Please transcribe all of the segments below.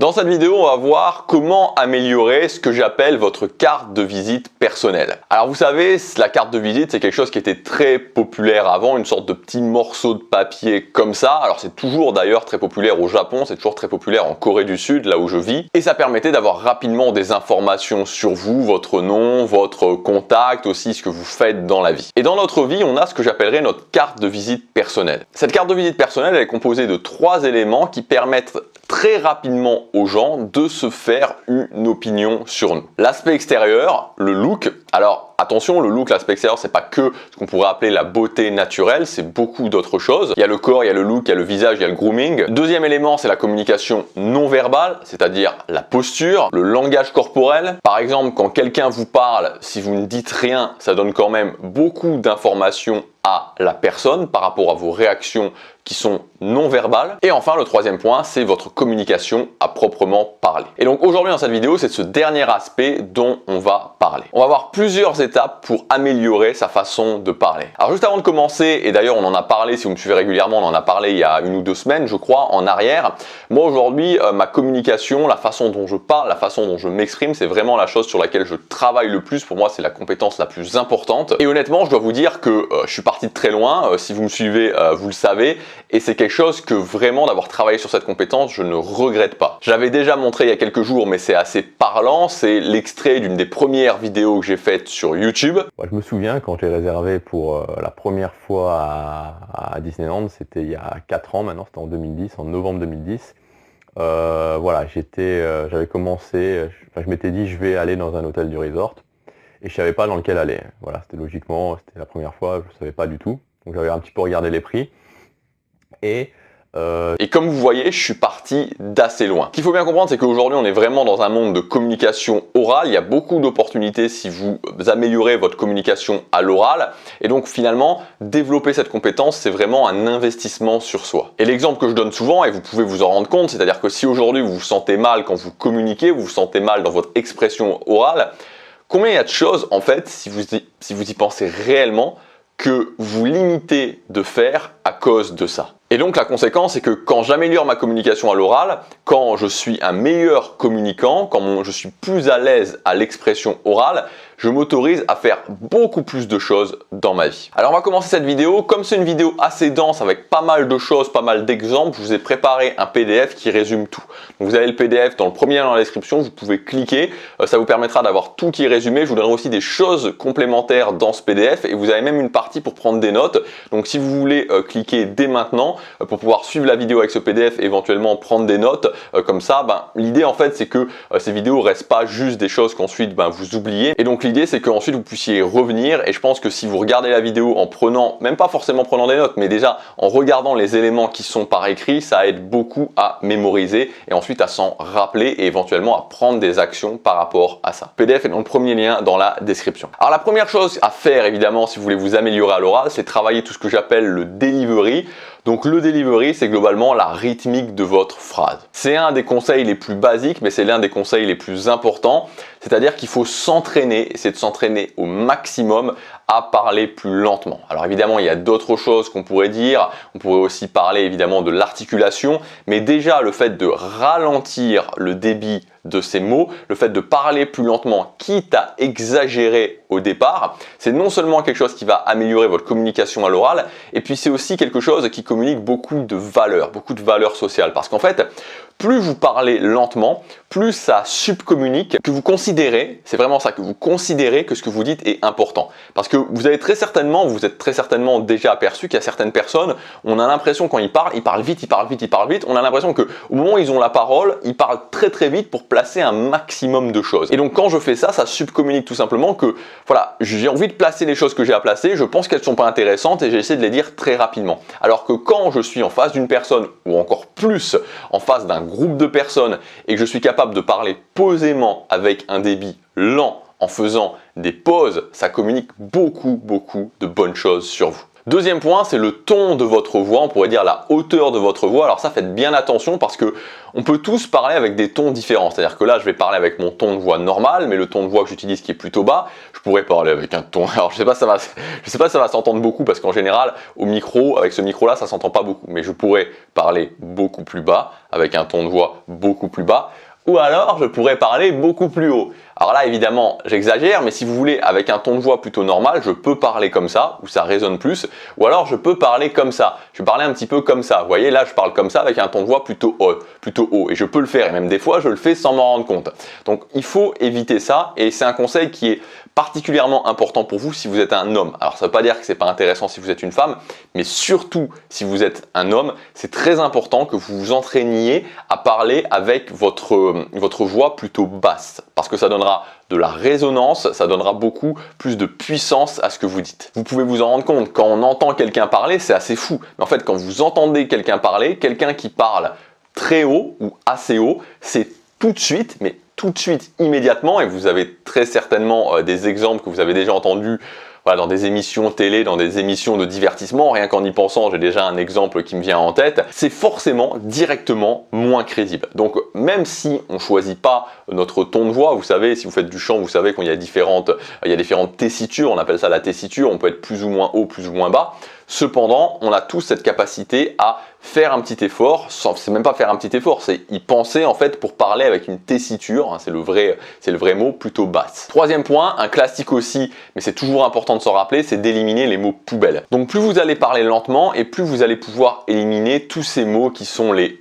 Dans cette vidéo, on va voir comment améliorer ce que j'appelle votre carte de visite personnelle. Alors vous savez, la carte de visite, c'est quelque chose qui était très populaire avant, une sorte de petit morceau de papier comme ça. Alors c'est toujours d'ailleurs très populaire au Japon, c'est toujours très populaire en Corée du Sud, là où je vis. Et ça permettait d'avoir rapidement des informations sur vous, votre nom, votre contact, aussi ce que vous faites dans la vie. Et dans notre vie, on a ce que j'appellerais notre carte de visite personnelle. Cette carte de visite personnelle, elle est composée de 3 éléments qui permettent très rapidement aux gens de se faire une opinion sur nous. L'aspect extérieur, le look. Alors attention, le look, l'aspect extérieur, c'est pas que ce qu'on pourrait appeler la beauté naturelle, c'est beaucoup d'autres choses. Il y a le corps, il y a le look, il y a le visage, il y a le grooming. Deuxième élément, c'est la communication non verbale, c'est-à-dire la posture, le langage corporel. Par exemple, quand quelqu'un vous parle, si vous ne dites rien, ça donne quand même beaucoup d'informations à la personne par rapport à vos réactions qui sont non verbales. Et enfin, le troisième point, c'est votre communication à proprement parler. Et donc aujourd'hui dans cette vidéo, c'est de ce dernier aspect dont on va parler. On va voir plusieurs étapes pour améliorer sa façon de parler. Alors juste avant de commencer, et d'ailleurs on en a parlé, si vous me suivez régulièrement, on en a parlé il y a 1 ou 2 semaines, je crois, en arrière. Moi aujourd'hui, ma communication, la façon dont je parle, la façon dont je m'exprime, c'est vraiment la chose sur laquelle je travaille le plus. Pour moi, c'est la compétence la plus importante. Et honnêtement, je dois vous dire que je suis parti de très loin. Si vous me suivez, vous le savez. Et c'est quelque chose que vraiment, d'avoir travaillé sur cette compétence, je ne regrette pas. Je l'avais déjà montré il y a quelques jours, mais c'est assez parlant. C'est l'extrait d'une des premières vidéos que j'ai faites sur YouTube. Je me souviens quand j'ai réservé pour la première fois à Disneyland, c'était il y a 4 ans maintenant, c'était en 2010, en novembre 2010. Voilà, j'avais commencé, je m'étais dit je vais aller dans un hôtel du resort et je savais pas dans lequel aller. Voilà, c'était la première fois, je savais pas du tout. Donc j'avais un petit peu regardé les prix. Et comme vous voyez, je suis parti d'assez loin. Ce qu'il faut bien comprendre, c'est qu'aujourd'hui, on est vraiment dans un monde de communication orale. Il y a beaucoup d'opportunités si vous améliorez votre communication à l'oral. Et donc, finalement, développer cette compétence, c'est vraiment un investissement sur soi. Et l'exemple que je donne souvent, et vous pouvez vous en rendre compte, c'est-à-dire que si aujourd'hui, vous vous sentez mal quand vous communiquez, vous vous sentez mal dans votre expression orale, combien il y a de choses, en fait, si vous y pensez réellement, que vous limitez de faire à cause de ça. Et donc la conséquence, c'est que quand j'améliore ma communication à l'oral, quand je suis un meilleur communicant, quand je suis plus à l'aise à l'expression orale, je m'autorise à faire beaucoup plus de choses dans ma vie. Alors on va commencer cette vidéo. Comme c'est une vidéo assez dense avec pas mal de choses, pas mal d'exemples, je vous ai préparé un PDF qui résume tout. Donc vous avez le PDF dans le premier lien dans la description, vous pouvez cliquer, ça vous permettra d'avoir tout qui est résumé. Je vous donnerai aussi des choses complémentaires dans ce PDF et vous avez même une partie pour prendre des notes. Donc si vous voulez cliquer dès maintenant pour pouvoir suivre la vidéo avec ce PDF et éventuellement prendre des notes, comme ça, l'idée en fait c'est que ces vidéos ne restent pas juste des choses qu'ensuite vous oubliez. Et donc l'idée c'est qu'ensuite vous puissiez revenir, et je pense que si vous regardez la vidéo en prenant, même pas forcément prenant des notes, mais déjà en regardant les éléments qui sont par écrit, ça aide beaucoup à mémoriser et ensuite à s'en rappeler et éventuellement à prendre des actions par rapport à ça. Le PDF est dans le premier lien dans la description. Alors la première chose à faire évidemment si vous voulez vous améliorer à l'oral, c'est travailler tout ce que j'appelle le delivery. Donc le delivery, c'est globalement la rythmique de votre phrase. C'est un des conseils les plus basiques, mais c'est l'un des conseils les plus importants. C'est-à-dire qu'il faut s'entraîner, c'est de s'entraîner au maximum à parler plus lentement. Alors évidemment, il y a d'autres choses qu'on pourrait dire. On pourrait aussi parler évidemment de l'articulation, mais déjà le fait de ralentir le débit de ces mots, le fait de parler plus lentement, quitte à exagérer au départ, c'est non seulement quelque chose qui va améliorer votre communication à l'oral, et puis c'est aussi quelque chose qui communique beaucoup de valeurs sociales. Parce qu'en fait, plus vous parlez lentement, plus ça subcommunique que vous considérez, c'est vraiment ça, que vous considérez que ce que vous dites est important. Parce que vous êtes très certainement déjà aperçu qu'il y a certaines personnes, on a l'impression quand ils parlent vite, on a l'impression qu'au moment où ils ont la parole, ils parlent très vite pour placer un maximum de choses. Et donc quand je fais ça, ça subcommunique tout simplement que voilà, j'ai envie de placer les choses que j'ai à placer, je pense qu'elles ne sont pas intéressantes et j'essaie de les dire très rapidement. Alors que quand je suis en face d'une personne, ou encore plus en face d'un groupe de personnes, et que je suis capable de parler posément avec un débit lent, en faisant des pauses, ça communique beaucoup de bonnes choses sur vous. Deuxième point, c'est le ton de votre voix, on pourrait dire la hauteur de votre voix. Alors ça, faites bien attention parce que on peut tous parler avec des tons différents. C'est-à-dire que là, je vais parler avec mon ton de voix normal, mais le ton de voix que j'utilise qui est plutôt bas, je pourrais parler avec un ton. Alors je sais pas si ça va s'entendre beaucoup parce qu'en général, au micro, avec ce micro-là, ça s'entend pas beaucoup. Mais je pourrais parler beaucoup plus bas, avec un ton de voix beaucoup plus bas. Ou alors, je pourrais parler beaucoup plus haut. Alors là, évidemment, j'exagère, mais si vous voulez, avec un ton de voix plutôt normal, je peux parler comme ça, où ça résonne plus, ou alors je peux parler comme ça. Je vais parler un petit peu comme ça. Vous voyez, là, je parle comme ça avec un ton de voix plutôt haut, et je peux le faire, et même des fois, je le fais sans m'en rendre compte. Donc, il faut éviter ça, et c'est un conseil qui est particulièrement important pour vous si vous êtes un homme. Alors ça ne veut pas dire que c'est pas intéressant si vous êtes une femme, mais surtout si vous êtes un homme, c'est très important que vous vous entraîniez à parler avec votre voix plutôt basse, parce que ça donnera de la résonance, ça donnera beaucoup plus de puissance à ce que vous dites. Vous pouvez vous en rendre compte, quand on entend quelqu'un parler, c'est assez fou. Mais en fait, quand vous entendez quelqu'un parler, quelqu'un qui parle très haut ou assez haut, c'est tout de suite, mais tout de suite, immédiatement, et vous avez très certainement des exemples que vous avez déjà entendus dans des émissions télé, dans des émissions de divertissement, rien qu'en y pensant, j'ai déjà un exemple qui me vient en tête, c'est forcément directement moins crédible. Donc même si on ne choisit pas notre ton de voix, vous savez, si vous faites du chant, vous savez qu'il y a différentes tessitures, on appelle ça la tessiture, on peut être plus ou moins haut, plus ou moins bas. Cependant, on a tous cette capacité à faire un petit effort, c'est même pas faire un petit effort, c'est y penser en fait pour parler avec une tessiture, hein, c'est le vrai mot, plutôt basse. Troisième point, un classique aussi, mais c'est toujours important de s'en rappeler, c'est d'éliminer les mots poubelles. Donc plus vous allez parler lentement et plus vous allez pouvoir éliminer tous ces mots qui sont les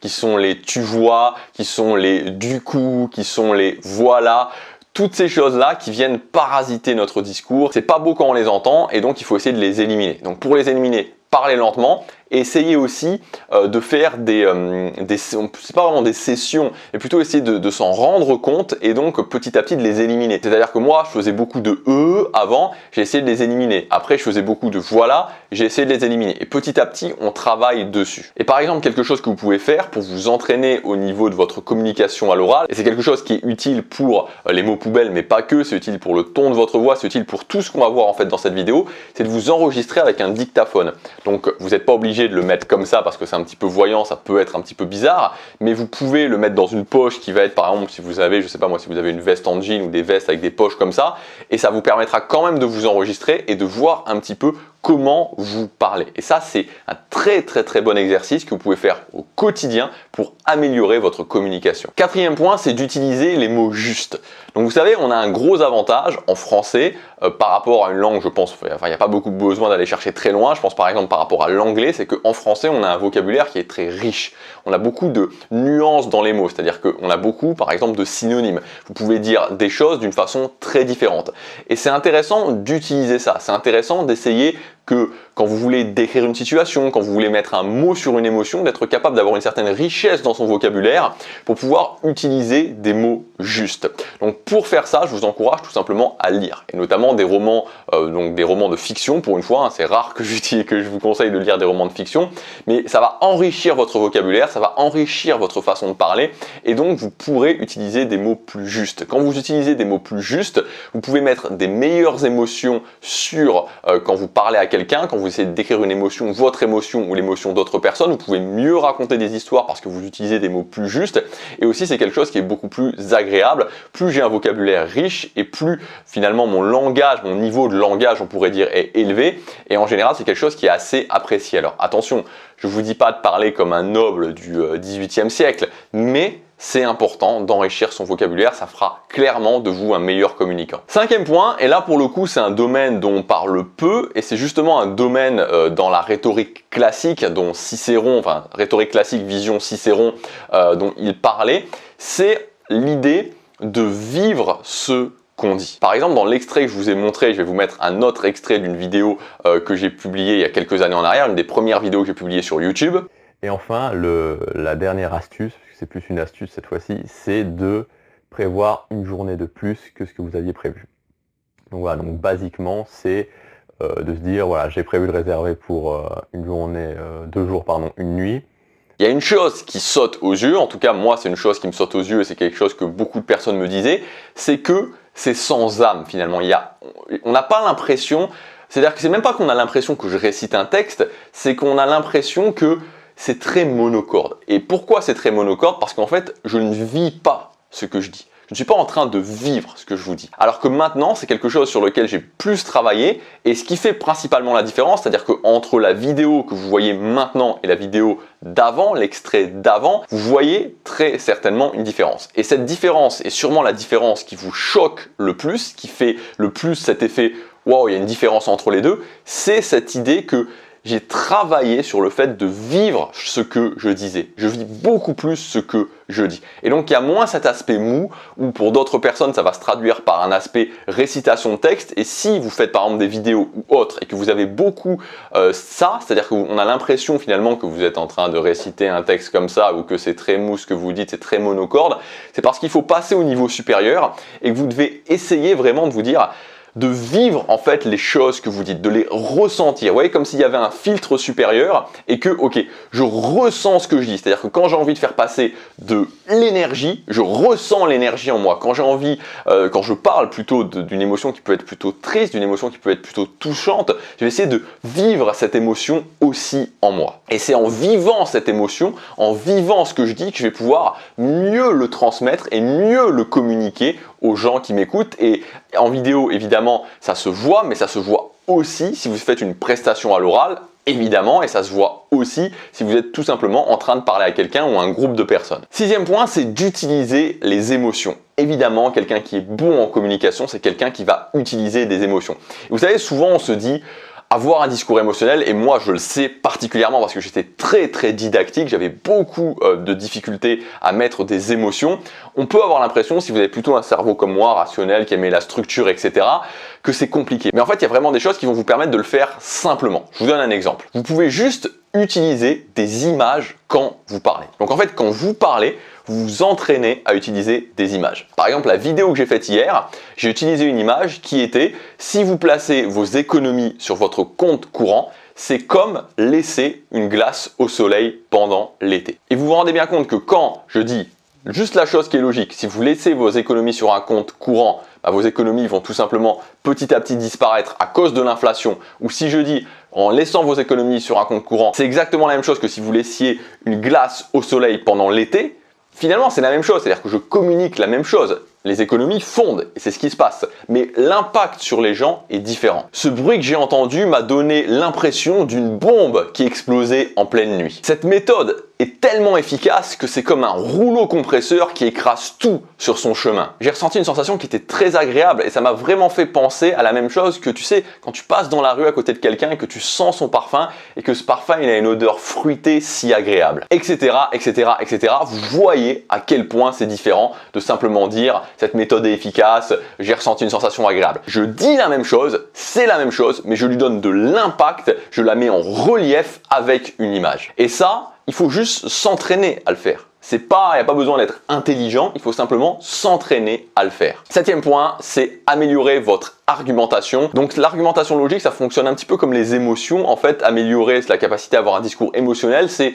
qui sont les tu vois, qui sont les du coup, qui sont les voilà. Toutes ces choses-là qui viennent parasiter notre discours, c'est pas beau quand on les entend et donc il faut essayer de les éliminer. Donc pour les éliminer, parlez lentement et essayez aussi de faire c'est pas vraiment des sessions, mais plutôt essayer de s'en rendre compte et donc petit à petit de les éliminer. C'est-à-dire que moi, je faisais beaucoup de avant, j'ai essayé de les éliminer. Après, je faisais beaucoup de voilà, j'ai essayé de les éliminer. Et petit à petit, on travaille dessus. Et par exemple, quelque chose que vous pouvez faire pour vous entraîner au niveau de votre communication à l'oral, et c'est quelque chose qui est utile pour les mots poubelles, mais pas que, c'est utile pour le ton de votre voix, c'est utile pour tout ce qu'on va voir en fait dans cette vidéo, c'est de vous enregistrer avec un dictaphone. Donc, vous n'êtes pas obligé de le mettre comme ça parce que c'est un petit peu voyant, ça peut être un petit peu bizarre, mais vous pouvez le mettre dans une poche qui va être par exemple si vous avez, je sais pas moi, si vous avez une veste en jean ou des vestes avec des poches comme ça, et ça vous permettra quand même de vous enregistrer et de voir un petit peu comment vous parlez. Et ça, c'est un très bon exercice que vous pouvez faire au quotidien pour améliorer votre communication. Quatrième point, c'est d'utiliser les mots justes. Donc vous savez, on a un gros avantage en français par rapport à une langue, je pense, il n'y a pas beaucoup besoin d'aller chercher très loin, je pense par exemple par rapport à l'anglais, c'est qu'en français, on a un vocabulaire qui est très riche. On a beaucoup de nuances dans les mots, c'est-à-dire qu'on a beaucoup, par exemple, de synonymes. Vous pouvez dire des choses d'une façon très différente. Et c'est intéressant d'utiliser ça, c'est intéressant d'essayer que quand vous voulez décrire une situation, quand vous voulez mettre un mot sur une émotion, d'être capable d'avoir une certaine richesse dans son vocabulaire pour pouvoir utiliser des mots justes. Donc pour faire ça, je vous encourage tout simplement à lire, et notamment des romans, de fiction pour une fois, hein, c'est rare que je vous conseille de lire des romans de fiction, mais ça va enrichir votre vocabulaire, ça va enrichir votre façon de parler, et donc vous pourrez utiliser des mots plus justes. Quand vous utilisez des mots plus justes, vous pouvez mettre des meilleures émotions sur quand vous parlez à quelqu'un, quand vous essayez de décrire une émotion, votre émotion ou l'émotion d'autres personnes, vous pouvez mieux raconter des histoires parce que vous utilisez des mots plus justes, et aussi c'est quelque chose qui est beaucoup plus agréable. Plus j'ai un vocabulaire riche et plus finalement mon niveau de langage on pourrait dire est élevé, et en général c'est quelque chose qui est assez apprécié. Alors attention, je ne vous dis pas de parler comme un noble du XVIIIe siècle, mais c'est important d'enrichir son vocabulaire, ça fera clairement de vous un meilleur communicant. Cinquième point, et là pour le coup c'est un domaine dont on parle peu, et c'est justement un domaine dans la rhétorique classique dont Cicéron, enfin rhétorique classique, vision Cicéron, dont il parlait, c'est l'idée de vivre ce qu'on dit. Par exemple, dans l'extrait que je vous ai montré, je vais vous mettre un autre extrait d'une vidéo que j'ai publiée il y a quelques années en arrière, une des premières vidéos que j'ai publiées sur YouTube. Et enfin, la dernière astuce, c'est plus une astuce cette fois-ci, c'est de prévoir une journée de plus que ce que vous aviez prévu. Donc voilà, donc basiquement, c'est de se dire, voilà, j'ai prévu de réserver pour une journée, 2 jours, pardon, une nuit. Il y a une chose qui saute aux yeux, en tout cas moi c'est une chose qui me saute aux yeux et c'est quelque chose que beaucoup de personnes me disaient, c'est que c'est sans âme finalement. On n'a pas l'impression C'est-à-dire que c'est même pas qu'on a l'impression que je récite un texte, c'est qu'on a l'impression que c'est très monocorde. Et pourquoi c'est très monocorde? Parce qu'en fait, je ne vis pas ce que je dis. Je ne suis pas en train de vivre ce que je vous dis. Alors que maintenant, c'est quelque chose sur lequel j'ai plus travaillé et ce qui fait principalement la différence, c'est-à-dire qu'entre la vidéo que vous voyez maintenant et la vidéo d'avant, l'extrait d'avant, vous voyez très certainement une différence. Et cette différence est sûrement la différence qui vous choque le plus, qui fait le plus cet effet « wow, il y a une différence entre les deux », c'est cette idée que j'ai travaillé sur le fait de vivre ce que je disais. Je vis beaucoup plus ce que je dis. Et donc, il y a moins cet aspect mou où pour d'autres personnes, ça va se traduire par un aspect récitation de texte. Et si vous faites par exemple des vidéos ou autres et que vous avez beaucoup ça, c'est-à-dire qu'on a l'impression finalement que vous êtes en train de réciter un texte comme ça ou que c'est très mou ce que vous dites, c'est très monocorde, c'est parce qu'il faut passer au niveau supérieur et que vous devez essayer vraiment de vous dire de vivre en fait les choses que vous dites, de les ressentir. Vous voyez, comme s'il y avait un filtre supérieur et que, ok, je ressens ce que je dis. C'est-à-dire que quand j'ai envie de faire passer de l'énergie, je ressens l'énergie en moi. Quand j'ai envie, quand je parle plutôt d'une émotion qui peut être plutôt triste, d'une émotion qui peut être plutôt touchante, je vais essayer de vivre cette émotion aussi en moi. Et c'est en vivant cette émotion, en vivant ce que je dis, que je vais pouvoir mieux le transmettre et mieux le communiquer aux gens qui m'écoutent. Et en vidéo, évidemment, ça se voit, mais ça se voit aussi si vous faites une prestation à l'oral, évidemment, et ça se voit aussi si vous êtes tout simplement en train de parler à quelqu'un ou à un groupe de personnes. Sixième point, c'est d'utiliser les émotions. Évidemment, quelqu'un qui est bon en communication, c'est quelqu'un qui va utiliser des émotions. Et vous savez, souvent on se dit avoir un discours émotionnel, et moi je le sais particulièrement parce que j'étais très didactique, j'avais beaucoup de difficultés à mettre des émotions. On peut avoir l'impression, si vous avez plutôt un cerveau comme moi, rationnel, qui aimait la structure, etc., que c'est compliqué. Mais en fait, il y a vraiment des choses qui vont vous permettre de le faire simplement. Je vous donne un exemple. Vous pouvez juste utiliser des images quand vous parlez. Donc en fait, quand vous parlez, vous vous entraînez à utiliser des images. Par exemple, la vidéo que j'ai faite hier, j'ai utilisé une image qui était « Si vous placez vos économies sur votre compte courant, c'est comme laisser une glace au soleil pendant l'été. » Et vous vous rendez bien compte que quand je dis juste la chose qui est logique, si vous laissez vos économies sur un compte courant, vos économies vont tout simplement petit à petit disparaître à cause de l'inflation. Ou si je dis en laissant vos économies sur un compte courant, c'est exactement la même chose que si vous laissiez une glace au soleil pendant l'été. Finalement, c'est la même chose, c'est-à-dire que je communique la même chose. Les économies fondent, et c'est ce qui se passe. Mais l'impact sur les gens est différent. Ce bruit que j'ai entendu m'a donné l'impression d'une bombe qui explosait en pleine nuit. Cette méthode est tellement efficace que c'est comme un rouleau compresseur qui écrase tout sur son chemin. J'ai ressenti une sensation qui était très agréable et ça m'a vraiment fait penser à la même chose que tu sais, quand tu passes dans la rue à côté de quelqu'un et que tu sens son parfum et que ce parfum il a une odeur fruitée si agréable, etc., etc., etc. Vous voyez à quel point c'est différent de simplement dire cette méthode est efficace, j'ai ressenti une sensation agréable. Je dis la même chose, c'est la même chose, mais je lui donne de l'impact, je la mets en relief avec une image. Et ça, il faut juste s'entraîner à le faire. Il n'y a pas besoin d'être intelligent, il faut simplement s'entraîner à le faire. Septième point, c'est améliorer votre argumentation. Donc l'argumentation logique, ça fonctionne un petit peu comme les émotions. En fait, améliorer la capacité à avoir un discours émotionnel, c'est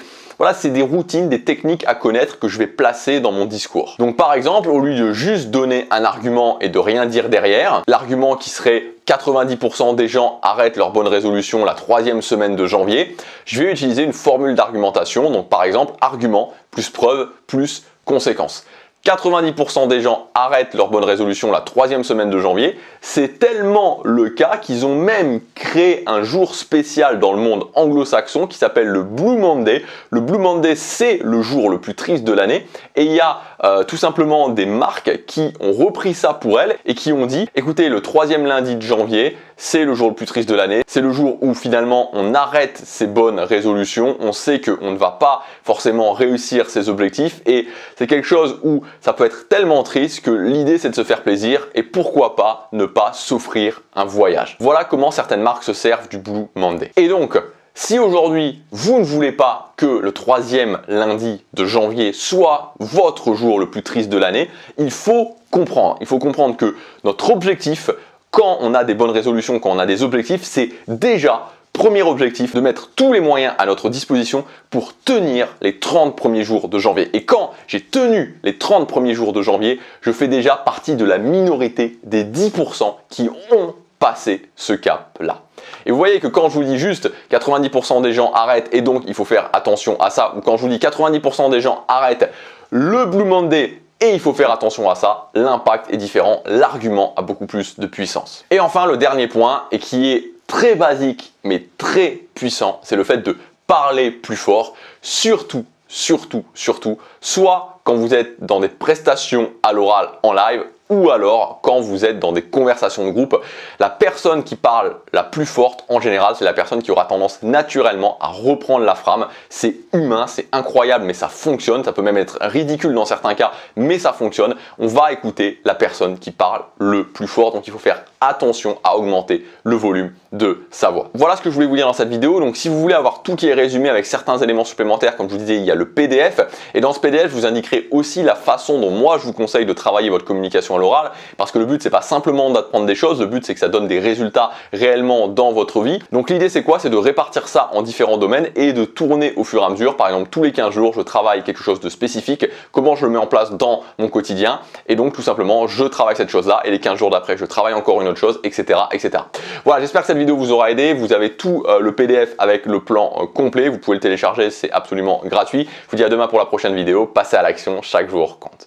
des routines, des techniques à connaître que je vais placer dans mon discours. Donc par exemple, au lieu de juste donner un argument et de rien dire derrière, l'argument qui serait 90% des gens arrêtent leur bonne résolution la 3e semaine de janvier, je vais utiliser une formule d'argumentation. Donc par exemple, argument plus preuve plus conséquence. 90% des gens arrêtent leur bonne résolution la 3e semaine de janvier. C'est tellement le cas qu'ils ont même créé un jour spécial dans le monde anglo-saxon qui s'appelle le Blue Monday. Le Blue Monday, c'est le jour le plus triste de l'année. Et il y a tout simplement des marques qui ont repris ça pour elles et qui ont dit, écoutez, le 3e lundi de janvier, c'est le jour le plus triste de l'année. C'est le jour où finalement on arrête ses bonnes résolutions. On sait qu'on ne va pas forcément réussir ses objectifs et c'est quelque chose où ça peut être tellement triste que l'idée c'est de se faire plaisir et pourquoi pas ne pas s'offrir un voyage. Voilà comment certaines marques se servent du Blue Monday. Et donc, si aujourd'hui vous ne voulez pas que le 3e lundi de janvier soit votre jour le plus triste de l'année, il faut comprendre que notre objectif, quand on a des bonnes résolutions, quand on a des objectifs, c'est déjà, premier objectif, de mettre tous les moyens à notre disposition pour tenir les 30 premiers jours de janvier. Et quand j'ai tenu les 30 premiers jours de janvier, je fais déjà partie de la minorité des 10% qui ont passé ce cap-là. Et vous voyez que quand je vous dis juste 90% des gens arrêtent et donc il faut faire attention à ça, ou quand je vous dis 90% des gens arrêtent le Blue Monday et il faut faire attention à ça, l'impact est différent, l'argument a beaucoup plus de puissance. Et enfin, le dernier point, et qui est très basique mais très puissant, c'est le fait de parler plus fort, surtout, soit quand vous êtes dans des prestations à l'oral en live, ou alors quand vous êtes dans des conversations de groupe. La personne qui parle la plus forte, en général, c'est la personne qui aura tendance naturellement à reprendre la frame. C'est humain, c'est incroyable, mais ça fonctionne. Ça peut même être ridicule dans certains cas, mais ça fonctionne. On va écouter la personne qui parle le plus fort, donc il faut faire attention à augmenter le volume de sa voix. Voilà ce que je voulais vous dire dans cette vidéo. Donc si vous voulez avoir tout qui est résumé avec certains éléments supplémentaires, comme je vous disais, il y a le PDF. Et dans ce PDF, je vous indiquerai aussi la façon dont moi je vous conseille de travailler votre communication à l'oral, parce que le but c'est pas simplement d'apprendre des choses, le but c'est que ça donne des résultats réellement dans votre vie. Donc l'idée c'est quoi? C'est de répartir ça en différents domaines et de tourner au fur et à mesure. Par exemple, tous les 15 jours, je travaille quelque chose de spécifique, comment je le mets en place dans mon quotidien, et donc tout simplement je travaille cette chose là et les 15 jours d'après je travaille encore une autre chose, etc. Voilà, j'espère que cette vidéo vous aura aidé. Vous avez tout le PDF avec le plan complet, vous pouvez le télécharger, c'est absolument gratuit. Je vous dis à demain pour la prochaine vidéo. Passez à l'action, chaque jour compte.